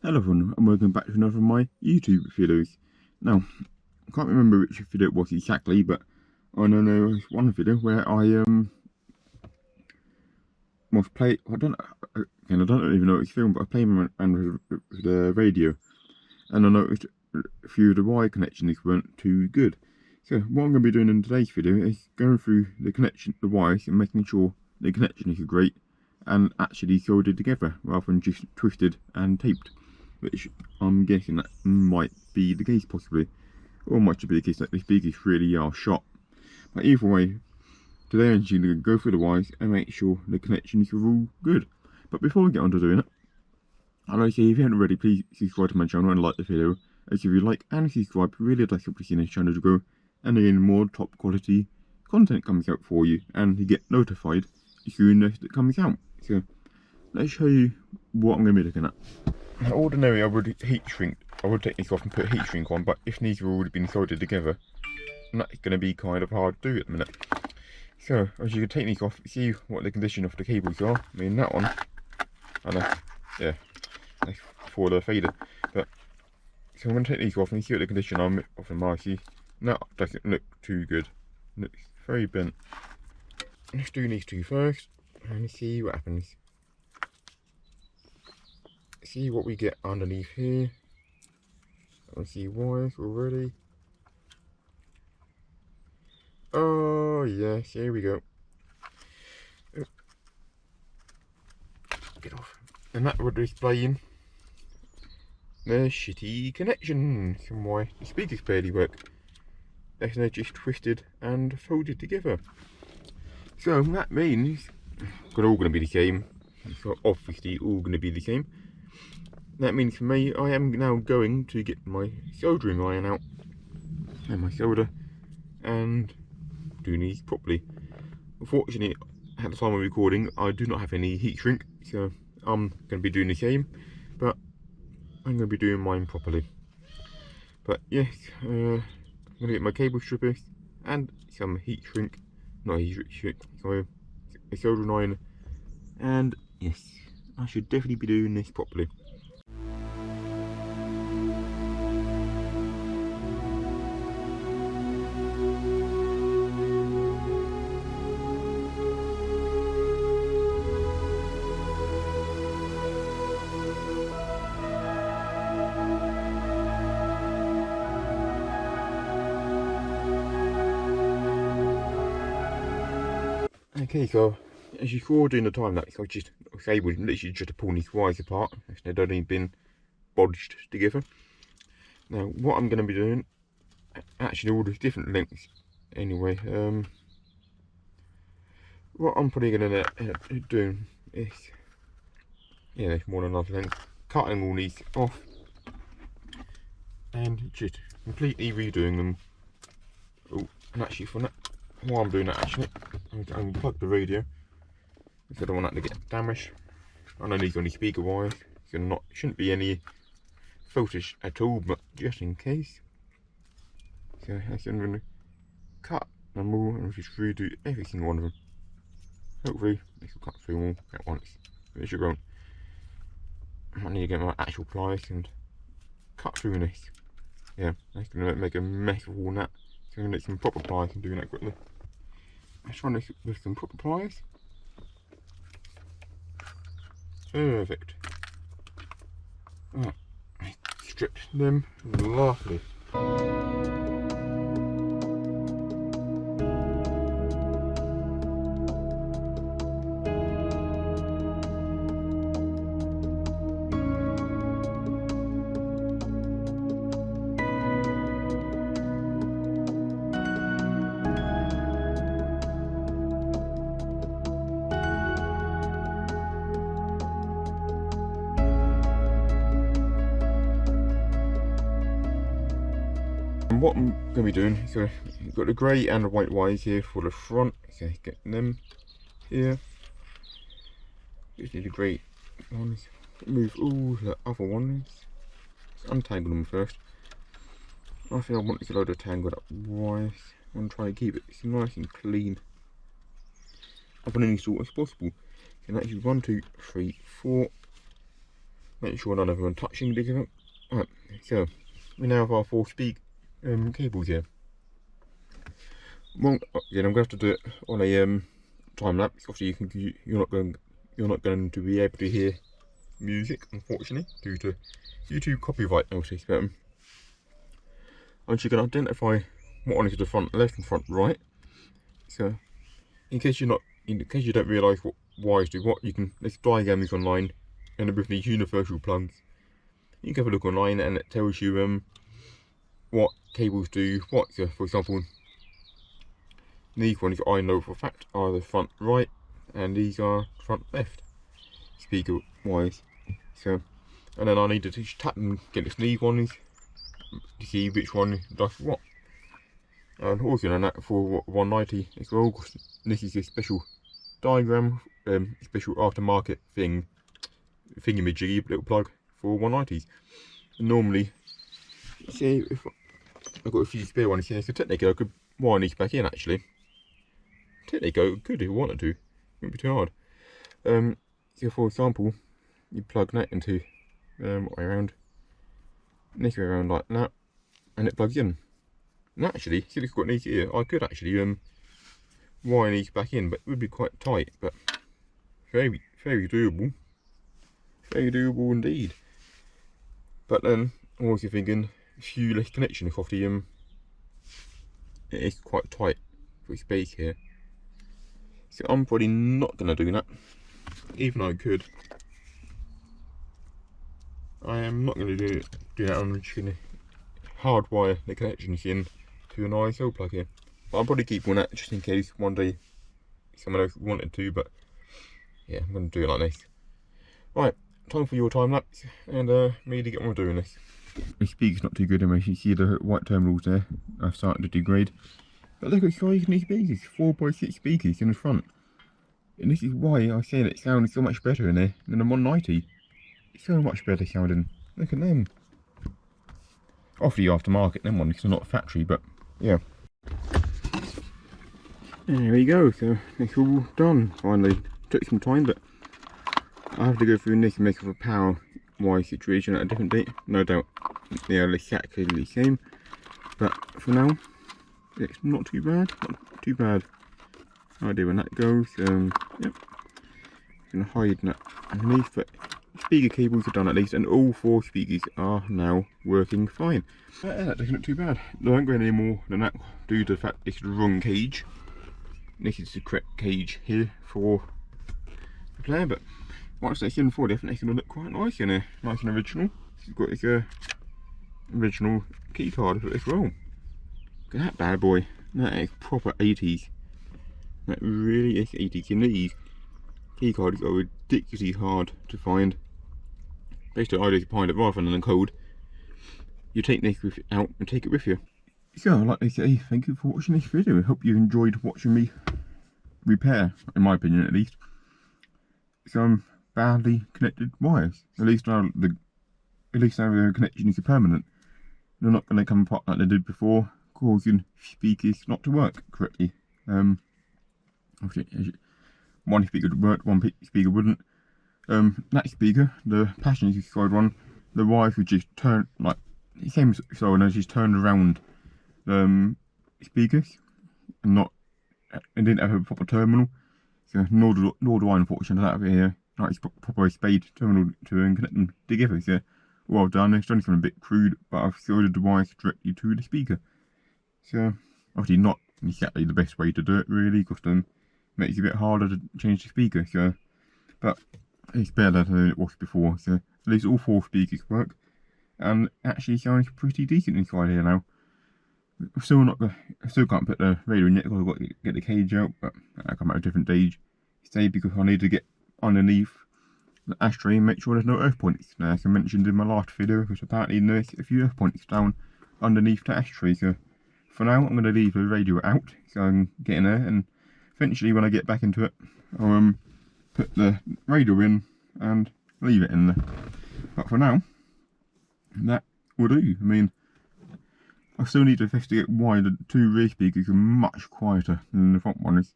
Hello everyone, and welcome back to another of my YouTube videos. Now, I can't remember which video it was exactly, but I know there was one video where I was playing. I don't even know it's film, but I played around with the radio, and I noticed a few of the wire connections weren't too good. So what I'm going to be doing in today's video is going through the wires, and making sure the connections are great and actually soldered together rather than just twisted and taped, which I'm guessing that might be the case possibly, or might just be the case that the speakers really are shot. But either way, today I'm actually going to go through the wires and make sure the connections are all good. But before we get on to doing it, I'd like to say if you haven't already, please subscribe to my channel and like the video, as if you like and subscribe, really does help see this channel to grow, and again more top quality content comes out for you, and you get notified as soon as it comes out. So let's show you what I'm going to be looking at. Now, ordinarily I would take this off and put a heat shrink on, but if these have already been soldered together, that's going to be kind of hard to do at the minute. So as you can take these off, see what the condition of the cables are. I mean that one, and that's for the fader. But so I'm going to take these off and see what the condition of the marquee. That doesn't look too good. It looks very bent. Let's do these two first and see what happens. See what we get underneath here. I see wires already. Oh yes, here we go. Oh. Get off. And that would explain the shitty connections and why the speakers barely work. They're just twisted and folded together. So that means they're all going to be the same. So obviously all going to be the same. That means for me, I am now going to get my soldering iron out and my solder and do these properly. Unfortunately, at the time of recording, I do not have any heat shrink, so I'm going to be doing the same, but I'm going to be doing mine properly. But yes, I'm going to get my cable strippers and some heat shrink, not heat shrink, sorry, a soldering iron, and yes, I should definitely be doing this properly. Okay, so as you saw during the time lapse, I was able literally just to pull these wires apart. They'd only been bodged together. Now, what I'm going to be doing, actually all the different lengths anyway, what I'm probably going to end up doing is, yeah, there's more than enough length, cutting all these off and just completely redoing them. Oh, and actually for that, while I'm doing that, actually, I'm going to unplug the radio because I don't want that to get damaged. I know these are only speaker wires, so shouldn't be any voltage at all, but just in case. So I'm going to cut them all and just redo every single one of them. Hopefully this will cut through all at once, but it should go. I need to get my actual pliers and cut through this. Yeah, that's going to make a mess of all that. So I'm going to get some proper pliers and do that quickly. Let's try this with some proper pliers. Perfect. Oh, I stripped them. Lovely. And what I'm going to be doing, so you've got the grey and the white wires here for the front, so get them here. Just need the grey ones, move all the other ones, let's untangle them first. I think I want to get a load of tangled up wires. I want to try and keep it nice and clean up on any sort as possible. And that's 1, 2, 3, 4. make sure none of them are touching together. Right, so we now have our 4 speed cables here. Well, again, I'm going to have to do it on a time lapse. Obviously, you're not going to be able to hear music, unfortunately, due to YouTube copyright notice. But I'm just going to identify what one is the front left and front right. So, in case you don't realise what wires do what, there's diagrams online, and with these universal plugs, you can have a look online, and it tells you what cables do what. So, for example, these ones I know for a fact are the front right, and these are front left speaker wires. So, and then I need to just tap and get these ones to see which one does what. And also on that for 190 as well, because this is a special diagram, special aftermarket thingamajiggy little plug for 190s. And normally, say if I've got a few spare ones here, so technically I could wire these back in actually. Technically I could if I wanted to, it wouldn't be too hard. So for example, you plug that into around this way around like that, and it plugs in. And actually, see if it's got these here, I could actually wire these back in, but it would be quite tight, but very doable. Very doable indeed. But then I'm also thinking a few less connections off the it is quite tight for space here. So I'm probably not gonna do that. Even though I could. I am not gonna do that. I'm just gonna hardwire the connections in to an ISO plug here. But I'll probably keep one that just in case one day someone else wanted to, but yeah, I'm going to do it like this. Right, time for your time lapse, and me to get on with doing this. The speaker's not too good anyway. You see the white terminals there, I've started to degrade. But look at the size of these speakers, 4x6 speakers in the front. And this is why I say that it sounds so much better in there than a 190. It's so much better sounding. Look at them. Off the aftermarket, them ones, because they're not a factory, but yeah. There we go, so it's all done finally. Took some time, but I have to go through this and make up a power wire situation at a different date. No doubt they are exactly the same, but for now it's not too bad. Not too bad. No idea when that goes. Yep. I'm gonna hide that underneath, but speaker cables are done at least, and all 4 speakers are now working fine. That doesn't look too bad. I won't go any more than that due to the fact this is the wrong cage. This is the correct cage here for the player, but once they're in for, I think it's going to look quite nice in there. Nice and original. It's got this original key card as well. Look at that bad boy. That is proper 80s. That really is 80s. And these key cards are ridiculously hard to find. Basically, I just find it rather than a code. You take this out and take it with you. So, I'd like to say thank you for watching this video. I hope you enjoyed watching me repair, in my opinion at least, some badly connected wires. At least now the connections are permanent. They're not going to come apart like they did before, causing speakers not to work correctly. Obviously, one speaker would work, one speaker wouldn't. That speaker, the passenger side one, the wires would just turn like the same so, and they just turned around speakers, and it didn't have a proper terminal. So nor do I, unfortunately, have a like proper spade terminal to connect them together. So well done. It's done something a bit crude, but I've soldered the wires directly to the speaker. So obviously not exactly the best way to do it, really, because it makes it a bit harder to change the speaker. So, but it's better than it was before. So at least all 4 speakers work, and actually sounds pretty decent inside here now. I still can't put the radio in yet because I've got to get the cage out, but I'll come out a different stage because I need to get underneath the ashtray and make sure there's no earth points. Now, as I mentioned in my last video, because apparently there's a few earth points down underneath the ashtray. So for now, I'm going to leave the radio out so I can get in there, and eventually when I get back into it, I'll put the radio in and leave it in there. But for now, that will do. I mean, I still need to investigate why the 2 rear speakers are much quieter than the front one is.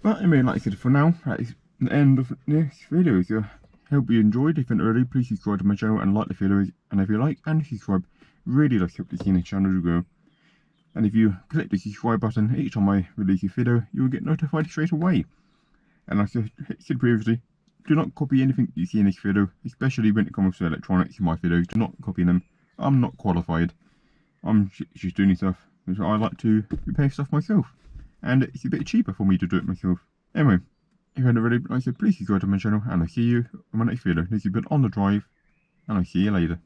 But I mean, like I said, for now, that is the end of this video. So hope you enjoyed. If you haven't already, please subscribe to my channel and like the video. And if you like and subscribe, really does help to see the channel to grow. And if you click the subscribe button each time I release a video, you will get notified straight away. And like I said previously, do not copy anything you see in this video, especially when it comes to electronics in my videos. Do not copy them. I'm not qualified. I'm just doing stuff because I like to repair stuff myself. And it's a bit cheaper for me to do it myself. Anyway, if you haven't already, like I said, please subscribe to my channel and I'll see you in my next video. This has been On The Drive, and I'll see you later.